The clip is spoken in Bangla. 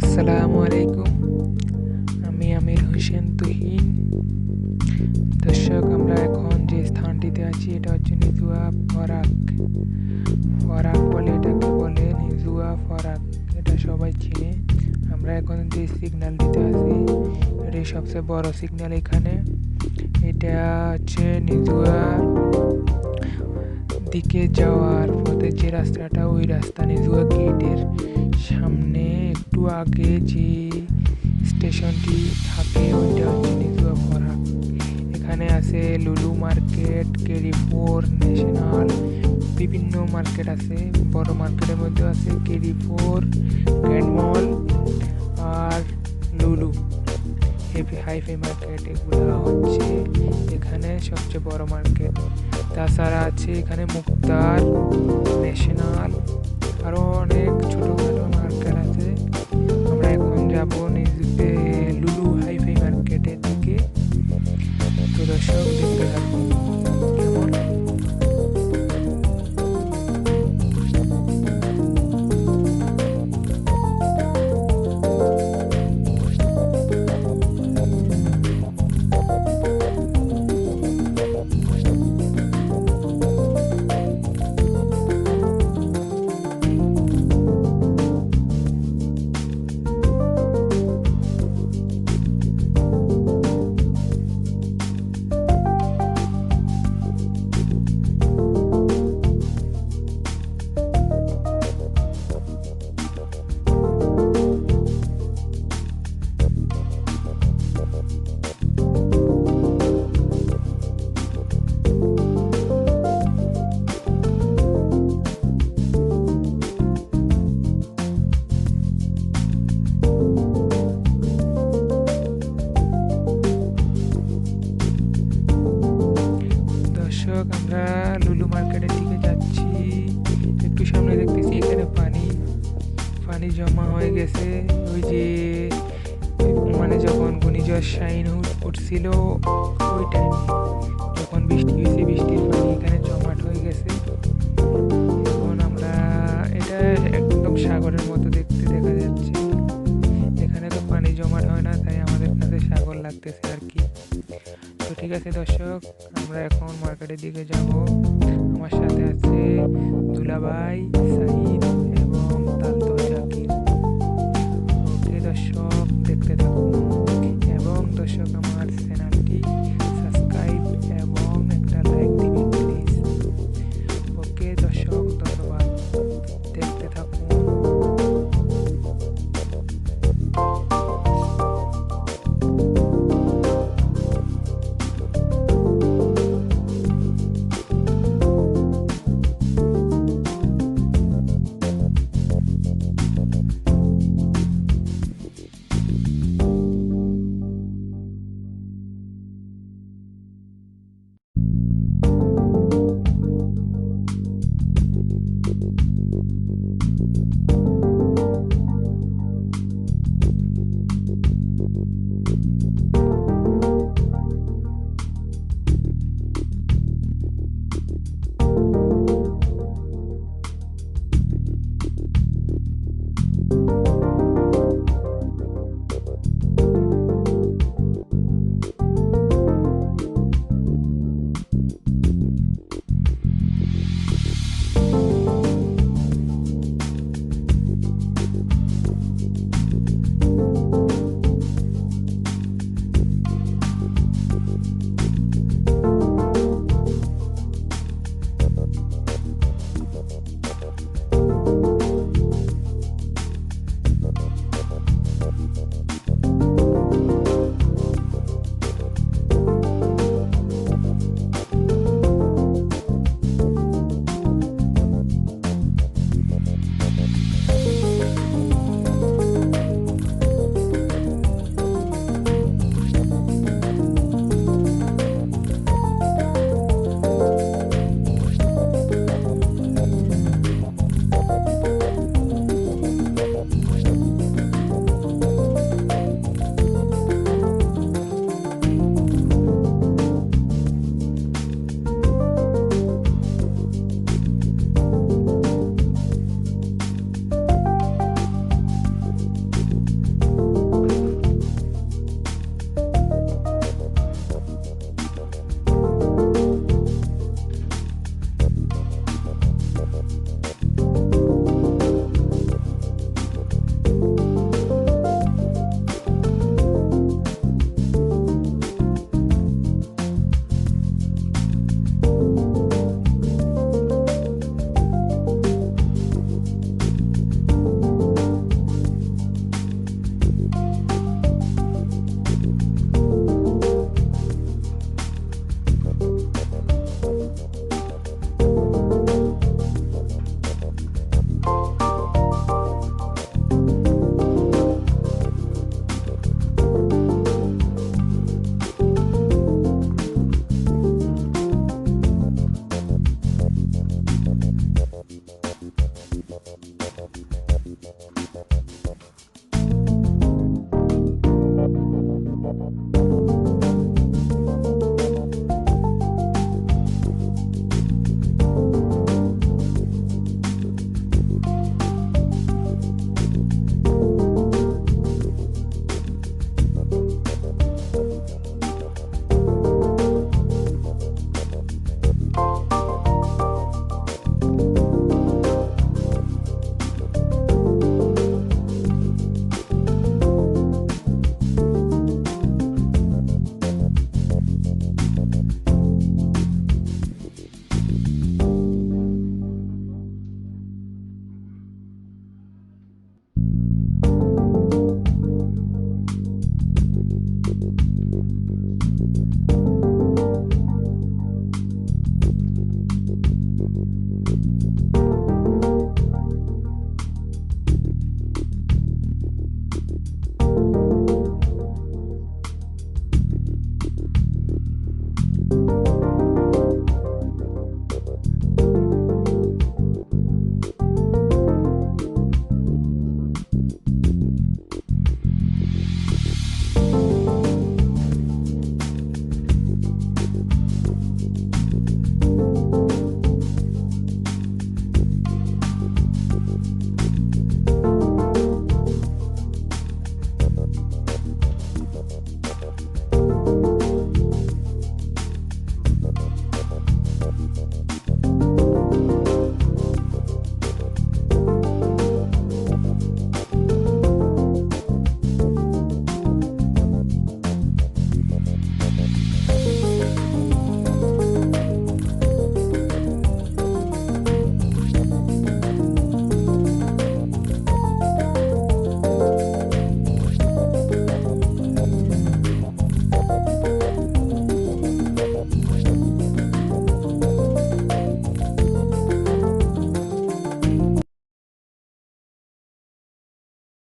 আসসালামু আলাইকুম। আমি আমির হোসেন তুহিন। দর্শক, আমরা এখন যে স্থানটিতে আছি এটা হচ্ছে নিজুয়া ফরাক। ফরাক বলে, এটাকে বলে নিজুয়া ফরাক, এটা সবাই চিনে। আমরা এখন যে সিগন্যালটিতে আছি এটাই সবচেয়ে বড় সিগন্যাল এখানে। এটা হচ্ছে নিজুয়া দিকে যাওয়ার পথে যে রাস্তাটা, ওই রাস্তা নিজুয়া গেটের সামনে একটু আগে যে স্টেশনটি থাকে ওইটা হচ্ছে নিজুয়া ফরাক। এখানে আছে লুলু মার্কেট, কেরি4, ন্যাশনাল, বিভিন্ন মার্কেট আছে। বড় মার্কেটের মধ্যে আছে কেরি4, গ্র্যান্ড মল আর লুলু হাইফাই মার্কেট। এগুলো হচ্ছে এখানে সবচেয়ে বড় মার্কেট। তাছাড়া আছে এখানে মুক্তার, ন্যাশনাল, আরও অনেক ছোটোখাটো মার্কেট আছে। আমরা এখন যাব লুলু হাইফাই মার্কেটের দিকে। তো দর্শক, দেখতে থাকুন কেমন। দর্শক, আমরা লুলু মার্কেটের দিকে যাচ্ছি। একটু সামনে দেখতেছি এখানে পানি জমা হয়ে গেছে। ওই যে মানে যখন ঘূর্ণিঝড় শাইন উঠছিল ওই টাইমে, যখন বৃষ্টি হয়েছে, বৃষ্টির পানি এখানে জমাট হয়ে গেছে। এখন আমরা এটা একদম সাগরের মতো দেখতে দেখা যাচ্ছে। এখানে তো পানি জমাট হয় না, তাই আমাদের কাছে সাগর লাগতেছে আর কি। তো ঠিক আছে দর্শক, আমরা এখন মার্কেটের দিকে যাব। আমার সাথে আছে দুলাভাই, সাইদ,